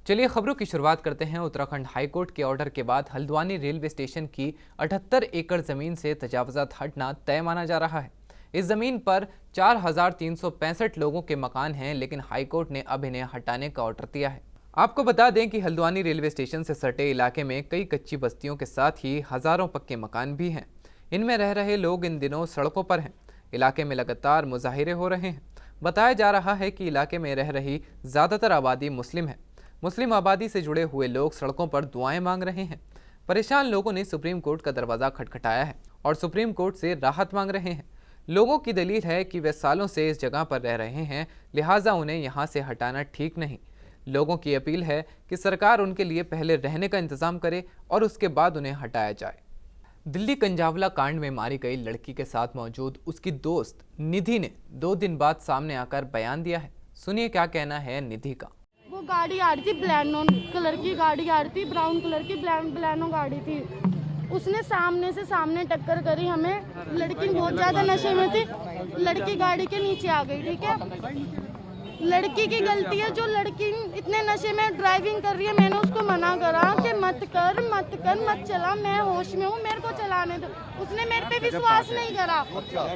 चलिए खबरों की शुरुआत करते हैं। उत्तराखंड हाईकोर्ट के ऑर्डर के बाद हल्द्वानी रेलवे स्टेशन की 78 एकड़ जमीन से तजावजात हटना तय माना जा रहा है। इस जमीन पर 4365 लोगों के मकान हैं, लेकिन हाईकोर्ट ने अब इन्हें हटाने का ऑर्डर दिया है। आपको बता दें कि हल्द्वानी रेलवे स्टेशन से सटे इलाके में कई कच्ची बस्तियों के साथ ही हजारों पक्के मकान भी हैं। इनमें रह रहे लोग इन दिनों सड़कों पर हैं। इलाके में लगातार मुजाहिरे हो रहे हैं। बताया जा रहा है कि इलाके में रह रही ज़्यादातर आबादी मुस्लिम है। मुस्लिम आबादी से जुड़े हुए लोग सड़कों पर दुआएं मांग रहे हैं। परेशान लोगों ने सुप्रीम कोर्ट का दरवाज़ा खटखटाया है और सुप्रीम कोर्ट से राहत मांग रहे हैं। लोगों की दलील है कि वे सालों से इस जगह पर रह रहे हैं, लिहाजा उन्हें यहां से हटाना ठीक नहीं। लोगों की अपील है कि सरकार उनके लिए पहले रहने का इंतजाम करे और उसके बाद उन्हें हटाया जाए। दिल्ली कंजावला कांड में मारी गई लड़की के साथ मौजूद उसकी दोस्त निधि ने 2 दिन बाद सामने आकर बयान दिया है। सुनिए क्या कहना है निधि का। वो गाड़ी आ रही थी, ब्लैनो कलर की गाड़ी आ रही थी, ब्राउन कलर की ब्लैनो गाड़ी थी। उसने सामने से सामने टक्कर करी हमें। लड़की बहुत ज्यादा नशे में थी, लड़की गाड़ी के नीचे आ गई। ठीक है, लड़की की गलती है। जो लड़की इतने नशे में ड्राइविंग कर रही है, मैंने उसको मना करा कि मत कर मत चला, मैं होश में हूँ, मेरे को चलाने दो। उसने मेरे पे विश्वास नहीं करा,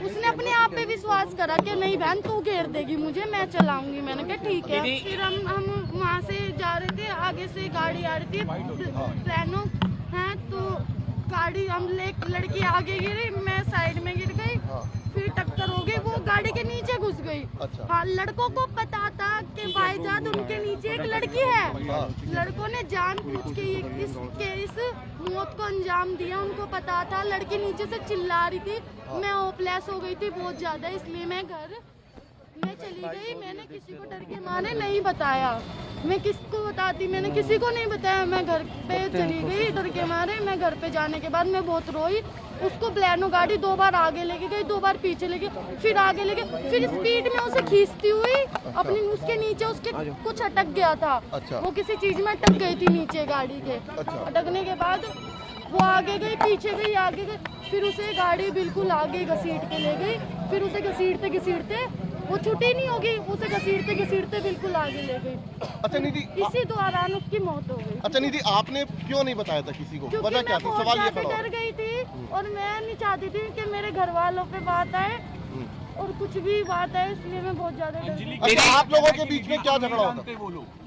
उसने अपने आप पे विश्वास करा कि नहीं बहन तू घेर देगी मुझे, मैं चलाऊंगी। मैंने कहा ठीक है। फिर हम वहाँ से जा रहे थे, आगे से गाड़ी आ रही थी प्लानो है, तो गाड़ी लड़की आगे गिरी, मैं साइड में गिर गई। फिर टक्कर हो गई, वो गाड़ी के नीचे घुस गई। अच्छा। हाँ, लड़कों को पता था कि भाईजान उनके नीचे एक लड़की है। लड़कों ने जानबूझ के इस मौत को अंजाम दिया। उनको पता था, लड़की नीचे से चिल्ला रही थी। मैं होपलेस हो गई थी बहुत ज्यादा, इसलिए मैं चली गई। मैंने किसी को डर के मारे नहीं बताया, मैं किसको बताती, मैंने किसी को नहीं बताया। मैं घर पे चली गई डर के मारे। मैं घर पे जाने के बाद मैं बहुत रोई। उसको ब्लैनो गाड़ी 2 बार आगे लेके गई, 2 बार पीछे लेके, फिर आगे लेके, फिर स्पीड में उसे खींचती हुई अपनी उसके नीचे उसके कुछ अटक गया था। अच्छा। वो किसी चीज में अटक गई थी नीचे गाड़ी के। अच्छा। अटकने के बाद वो आगे गई, पीछे गई, आगे गई, फिर उसे गाड़ी बिल्कुल आगे घसीट के ले गई। फिर उसे घसीटते वो छुट्टी नहीं होगी, उसे घसीटते बिल्कुल आगे ले गई। अच्छा निधि, इसी दौरान उसकी मौत हो गई। अच्छा निधि, आपने क्यों नहीं बताया था किसी को? वजह क्या थी? सवाल ये खड़ा हो। डर गई थी और मैं नहीं चाहती थी कि मेरे घर वालों पे बात आए और कुछ भी बात आए, इसलिए मैं बहुत ज्यादा डर गई। अच्छा, आप लोगों के बीच में क्या झगड़ा होता?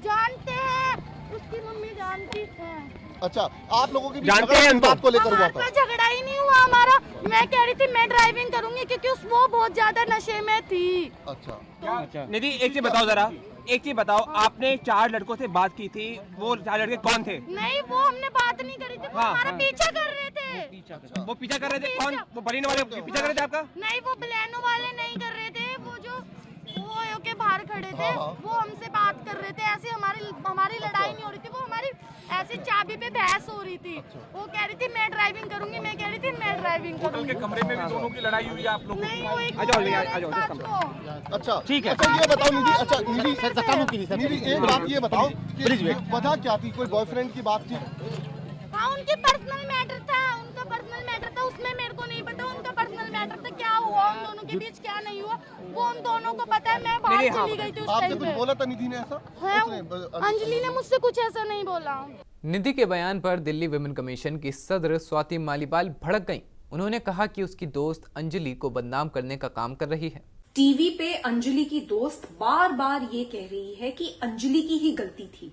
जानते हैं, उसकी मम्मी जानती है। अच्छा, आप लोगों के बीच जानते हैं, बात को लेकर हुआ था? झगड़ा ही नहीं हुआ हमारा। मैं कह रही थी मैं ड्राइविंग करूंगी क्योंकि वो बहुत ज्यादा नशे में थी। अच्छा। निधि, एक चीज बताओ जरा, आपने 4 लड़कों से बात की थी, वो 4 लड़के कौन थे? नहीं, वो हमने बात नहीं करी थी, वो हमारा पीछा कर रहे थे। वो पीछा कर रहे थे? कौन? वो बलिनो वाले पीछा कर रहे थे आपका? नहीं, वो ब्लैनो वाले नहीं कर रहे थे, वो जो ओयो के बाहर खड़े थे, वो हमसे बात कर रहे थे। ऐसे हमारी लड़ाई नहीं हो रही थी, वो हमारी ऐसी चाबी पे बहस हो रही थी। वो कह रही थी मैं ड्राइविंग करूंगी, मैं कह रही थी मैं ड्राइविंग करूंगी। के कमरे में भी दोनों की लड़ाई हुई आप लोगों की? नहीं, वो एक अच्छा ठीक है। अच्छा ये बताओ निधि, एक बात ये बताओ कि वजह क्या थी? कोई बॉयफ्रेंड की बात थी? हाँ, उनकी पर्सनल मैटर था, उनका पर्सनल मैटर था, उसमें मेरे को नहीं पता उनका पर्सनल मैटर था। क्या हुआ उन दोनों के बीच, क्या नहीं हुआ, वो उन दोनों को पता है। मैं बाहर चली गई थी उस टाइम पे। बोला था निधि ने ऐसा? अंजलि ने मुझसे कुछ ऐसा नहीं बोला। निधि के बयान पर दिल्ली विमेन कमीशन की सदर स्वाति मालीवाल भड़क गईं। उन्होंने कहा कि उसकी दोस्त अंजलि को बदनाम करने का काम कर रही है। टीवी पे अंजलि की दोस्त बार बार ये कह रही है कि अंजलि की ही गलती थी।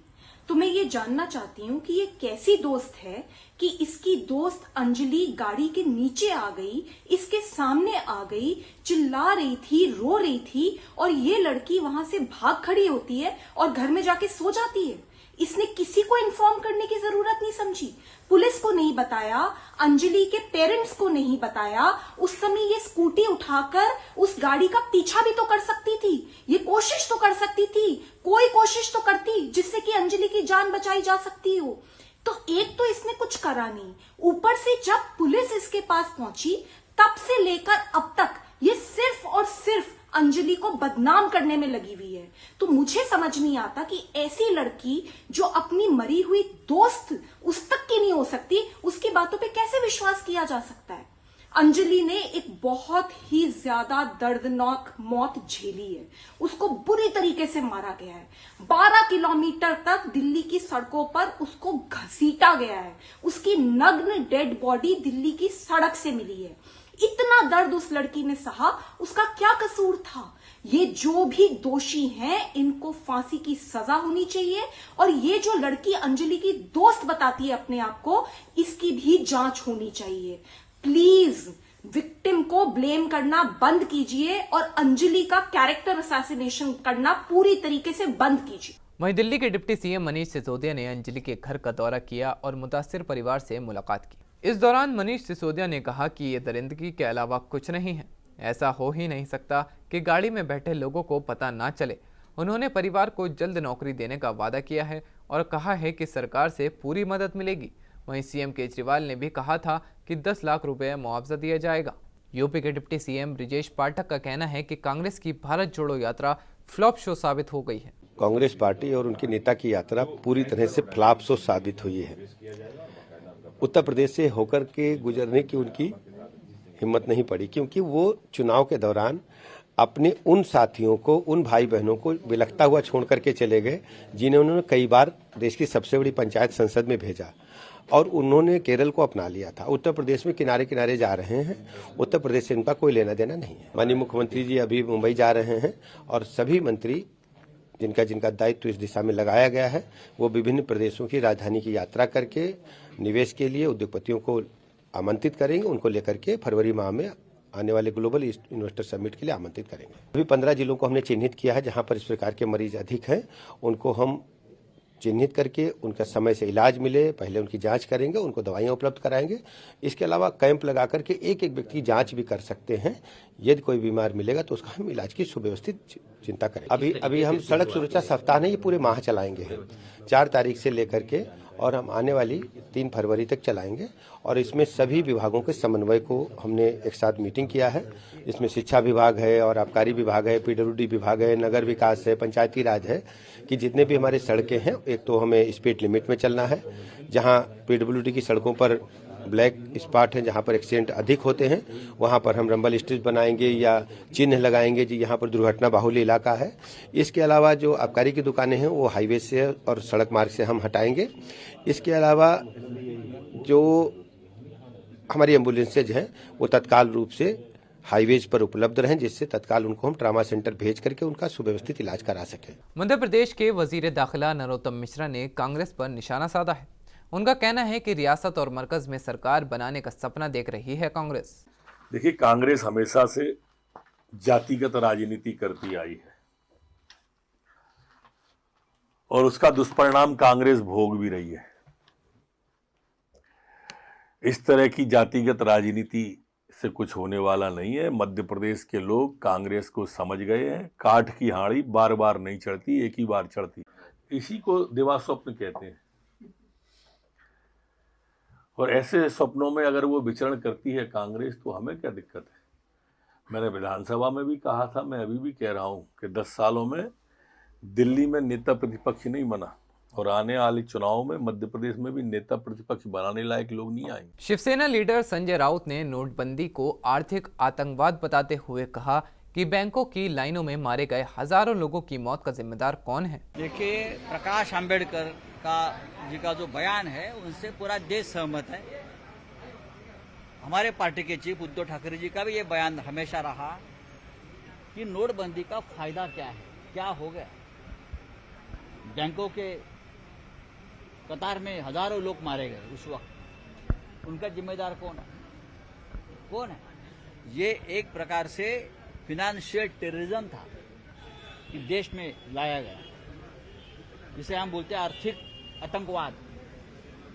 तो मैं ये जानना चाहती हूँ कि ये कैसी दोस्त है कि इसकी दोस्त अंजलि गाड़ी के नीचे आ गई, इसके सामने आ गई, चिल्ला रही थी, रो रही थी, और ये लड़की वहां से भाग खड़ी होती है और घर में जाके सो जाती है। इसने किसी को इन्फॉर्म करने की जरूरत नहीं समझी, पुलिस को नहीं बताया, अंजलि के पेरेंट्स को नहीं बताया। उस समय ये स्कूटी उठाकर उस गाड़ी का पीछा भी तो कर सकती थी, ये कोशिश तो कर सकती थी, कोई कोशिश तो करती जिससे कि अंजलि की जान बचाई जा सकती हो। तो एक तो इसने कुछ करा नहीं, ऊपर से जब पुलिस इसके पास पहुंची तब से लेकर अब तक ये सिर्फ और सिर्फ अंजलि को बदनाम करने में लगी हुई है। तो मुझे समझ नहीं आता कि ऐसी लड़की जो अपनी मरी हुई दोस्त उस तक की नहीं हो सकती, उसकी बातों पे कैसे विश्वास किया जा सकता है। अंजलि ने एक बहुत ही ज्यादा दर्दनाक मौत झेली है। उसको बुरी तरीके से मारा गया है। 12 किलोमीटर तक दिल्ली की सड़कों पर उसको घसीटा गया है। उसकी नग्न डेड बॉडी दिल्ली की सड़क से मिली है। इतना दर्द उस लड़की ने सहा, उसका क्या कसूर था? ये जो भी दोषी हैं, इनको फांसी की सजा होनी चाहिए। और ये जो लड़की अंजलि की दोस्त बताती है अपने आप को, इसकी भी जांच होनी चाहिए। प्लीज विक्टिम को ब्लेम करना बंद कीजिए और अंजलि का कैरेक्टर असैसिनेशन करना पूरी तरीके से बंद कीजिए। वहीं दिल्ली के डिप्टी सीएम मनीष सिसोदिया ने अंजलि के घर का दौरा किया और मुतासिर परिवार से मुलाकात की। इस दौरान मनीष सिसोदिया ने कहा कि ये दरिंदगी के अलावा कुछ नहीं है। ऐसा हो ही नहीं सकता कि गाड़ी में बैठे लोगों को पता ना चले। उन्होंने परिवार को जल्द नौकरी देने का वादा किया है और कहा है कि सरकार से पूरी मदद मिलेगी। वहीं सीएम केजरीवाल ने भी कहा था कि 10 लाख रुपए मुआवजा दिया जाएगा। यूपी के डिप्टी सीएम ब्रिजेश पाठक का कहना है कि कांग्रेस की भारत जोड़ो यात्रा फ्लॉप शो साबित हो गई है। कांग्रेस पार्टी और उनके नेता की यात्रा पूरी तरह से फ्लॉप शो साबित हुई है। उत्तर प्रदेश से होकर के गुजरने की उनकी हिम्मत नहीं पड़ी, क्योंकि वो चुनाव के दौरान अपने उन साथियों को, उन भाई बहनों को बिलखता हुआ छोड़ करके चले गए जिन्हें उन्होंने कई बार देश की सबसे बड़ी पंचायत संसद में भेजा, और उन्होंने केरल को अपना लिया था। उत्तर प्रदेश में किनारे किनारे जा रहे हैं। उत्तर प्रदेश से उनका कोई लेना देना नहीं है। माननीय मुख्यमंत्री जी अभी मुंबई जा रहे हैं और सभी मंत्री जिनका दायित्व इस दिशा में लगाया गया है, वो विभिन्न प्रदेशों की राजधानी की यात्रा करके निवेश के लिए उद्योगपतियों को आमंत्रित करेंगे। उनको लेकर के फरवरी माह में आने वाले ग्लोबल इन्वेस्टर समिट के लिए आमंत्रित करेंगे। अभी 15 जिलों को हमने चिन्हित किया है जहां पर इस प्रकार के मरीज अधिक हैं। उनको हम चिन्हित करके उनका समय से इलाज मिले, पहले उनकी जांच करेंगे, उनको दवाइयां उपलब्ध कराएंगे। इसके अलावा कैंप लगा करके एक एक व्यक्ति की जांच भी कर सकते हैं। यदि कोई बीमार मिलेगा तो उसका हम इलाज की सुव्यवस्थित चिंता करेंगे। अभी हम सड़क सुरक्षा सप्ताह नहीं, ये पूरे माह चलाएंगे, 4 तारीख से लेकर के, और हम आने वाली 3 फरवरी तक चलाएंगे। और इसमें सभी विभागों के समन्वय को हमने एक साथ मीटिंग किया है। इसमें शिक्षा विभाग है और आबकारी विभाग है, पीडब्ल्यूडी विभाग है, नगर विकास है, पंचायती राज है, कि जितने भी हमारे सड़कें हैं, एक तो हमें स्पीड लिमिट में चलना है। जहां पीडब्ल्यूडी की सड़कों पर ब्लैक स्पॉट है, जहां पर एक्सीडेंट अधिक होते हैं, वहां पर हम रंबल स्ट्रिप बनाएंगे या चिन्ह लगाएंगे जी यहाँ पर दुर्घटना बाहुल्य इलाका है। इसके अलावा जो आबकारी की दुकानें हैं वो हाईवे से और सड़क मार्ग से हम हटाएंगे। इसके अलावा जो हमारी एम्बुलेंसेज हैं वो तत्काल रूप से हाईवेज पर उपलब्ध रहें, जिससे तत्काल उनको हम ट्रामा सेंटर भेज करके उनका सुव्यवस्थित इलाज करा सकें। मध्य प्रदेश के वजीर दाखिला नरोत्तम मिश्रा ने कांग्रेस पर निशाना साधा है। उनका कहना है कि रियासत और मरकज में सरकार बनाने का सपना देख रही है कांग्रेस। देखिए, कांग्रेस हमेशा से जातिगत राजनीति करती आई है और उसका दुष्परिणाम कांग्रेस भोग भी रही है। इस तरह की जातिगत राजनीति से कुछ होने वाला नहीं है। मध्य प्रदेश के लोग कांग्रेस को समझ गए हैं। काठ की हाड़ी बार बार नहीं चढ़ती, एक ही बार चढ़ती। इसी को दिवास्वप्न कहते हैं। और ऐसे सपनों में अगर वो विचरण करती है कांग्रेस, तो हमें क्या दिक्कत है। मैंने विधानसभा में भी कहा था, मैं अभी भी कह रहा हूं कि 10 सालों में दिल्ली में नेता प्रतिपक्ष नहीं बना, और आने वाले चुनाव में मध्य प्रदेश में भी नेता प्रतिपक्ष बनाने लायक लोग नहीं आएंगे। शिवसेना लीडर संजय राउत ने नोटबंदी को आर्थिक आतंकवाद बताते हुए कहा कि बैंकों की लाइनों में मारे गए हजारों लोगों की मौत का जिम्मेदार कौन है। देखिए, प्रकाश आंबेडकर जी का जो बयान है उनसे पूरा देश सहमत है। हमारे पार्टी के चीफ उद्धव ठाकरे जी का भी ये बयान हमेशा रहा कि नोटबंदी का फायदा क्या है, क्या हो गया। बैंकों के कतार में हजारों लोग मारे गए उस वक्त, उनका जिम्मेदार कौन है? ये एक प्रकार से फिनेंशियल टेररिज्म था कि देश में लाया गया, जिसे हम बोलते हैं आर्थिक आतंकवाद।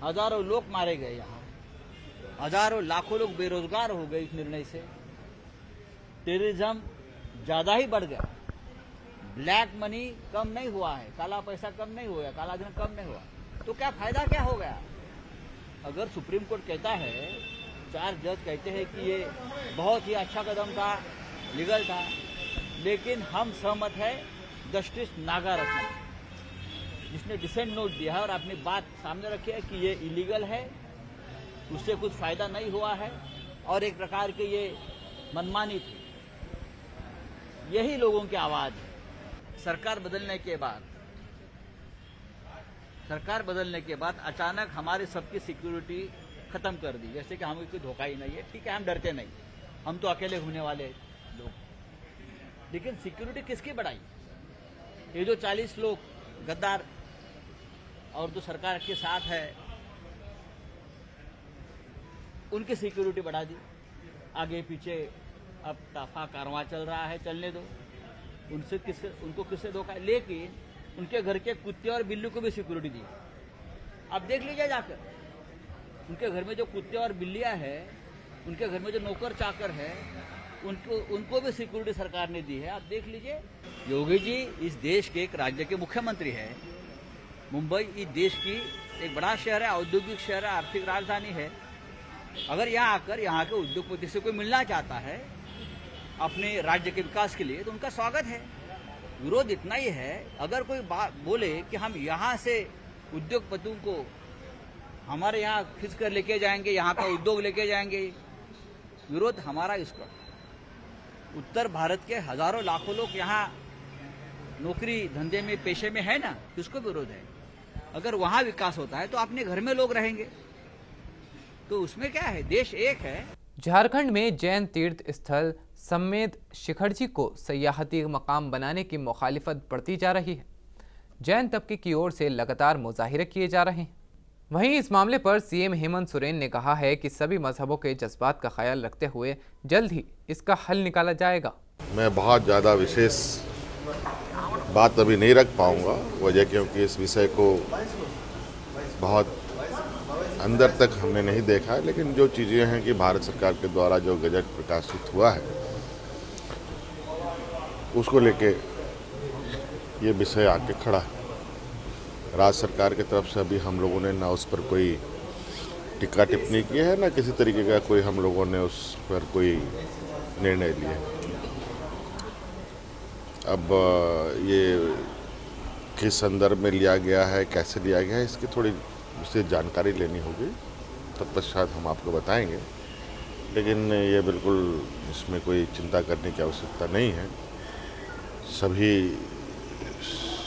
हजारों लोग मारे गए, यहाँ हजारों लाखों लोग बेरोजगार हो गए इस निर्णय से। टेररिज्म ज्यादा ही बढ़ गया। ब्लैक मनी कम नहीं हुआ है, काला पैसा कम नहीं हुआ, काला धन कम नहीं हुआ, तो क्या फायदा क्या हो गया। अगर सुप्रीम कोर्ट कहता है, 4 जज कहते हैं कि ये बहुत ही अच्छा कदम था, लीगल था, लेकिन हम सहमत है जस्टिस नागारत्नम, जिसने डिसेंट नोट दिया है और अपनी बात सामने रखी है कि ये इलीगल है, उससे कुछ फायदा नहीं हुआ है और एक प्रकार के ये मनमानी थी। यही लोगों की आवाज है। सरकार बदलने के बाद अचानक हमारे सबकी सिक्योरिटी खत्म कर दी, जैसे कि हमें कोई धोखा ही नहीं है। ठीक है, हम डरते नहीं, हम तो अकेले घूमने वाले लोग, लेकिन सिक्योरिटी किसकी बढ़ाई? ये जो 40 लोग गद्दार और जो सरकार के साथ है, उनकी सिक्योरिटी बढ़ा दी। आगे पीछे अब ताफा कारवां चल रहा है, चलने दो, उनको किससे धोखा है? लेकिन उनके घर के कुत्ते और बिल्ली को भी सिक्योरिटी दी। अब देख लीजिए जाकर, उनके घर में जो कुत्ते और बिल्लियां हैं, उनके घर में जो नौकर चाकर है, उनको भी सिक्योरिटी सरकार ने दी है। आप देख लीजिए, योगी जी इस देश के एक राज्य के मुख्यमंत्री है। मुंबई इस देश की एक बड़ा शहर है, औद्योगिक शहर है, आर्थिक राजधानी है। अगर यहाँ आकर यहाँ के उद्योगपति से कोई मिलना चाहता है अपने राज्य के विकास के लिए, तो उनका स्वागत है। विरोध इतना ही है, अगर कोई बात बोले कि हम यहाँ से उद्योगपतियों को हमारे यहाँ खींच कर लेके जाएंगे, यहाँ का उद्योग लेके जाएंगे, विरोध हमारा इस पर। उत्तर भारत के हजारों लाखों लोग यहाँ नौकरी धंधे में पेशे में है ना, किसको विरोध है? अगर वहाँ विकास होता है तो अपने घर में लोग रहेंगे, तो उसमें क्या है? देश एक है। झारखंड में जैन तीर्थ स्थल सम्मेद शिखर जी को सयाहती मकाम बनाने की मुखालिफत बढ़ती जा रही है। जैन तबके की ओर से लगातार मुजाहिरे किए जा रहे हैं। वहीं इस मामले पर सीएम हेमंत सोरेन ने कहा है कि सभी मजहबों के जज्बात का ख्याल रखते हुए जल्द ही इसका हल निकाला जाएगा। मैं बहुत ज़्यादा विशेष बात अभी नहीं रख पाऊंगा, वजह क्योंकि इस विषय को बहुत अंदर तक हमने नहीं देखा है। लेकिन जो चीज़ें हैं कि भारत सरकार के द्वारा जो गजट प्रकाशित हुआ है, उसको लेके ये विषय आके खड़ा है। राज्य सरकार की तरफ से अभी हम लोगों ने ना उस पर कोई टिक्का टिप्पणी की है, ना किसी तरीके का कोई हम लोगों ने उस पर कोई निर्णय लिया। अब ये किस संदर्भ में लिया गया है, कैसे लिया गया है, इसकी थोड़ी विशेष जानकारी लेनी होगी, तत्पश्चात हम आपको बताएंगे। लेकिन ये बिल्कुल इसमें कोई चिंता करने की आवश्यकता नहीं है। सभी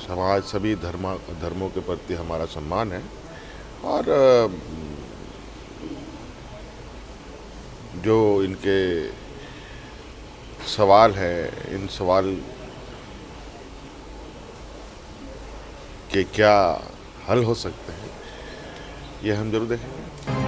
समाज, सभी धर्मों के प्रति हमारा सम्मान है, और जो इनके सवाल है, इन सवाल के क्या हल हो सकते हैं, ये हम जरूर देखेंगे।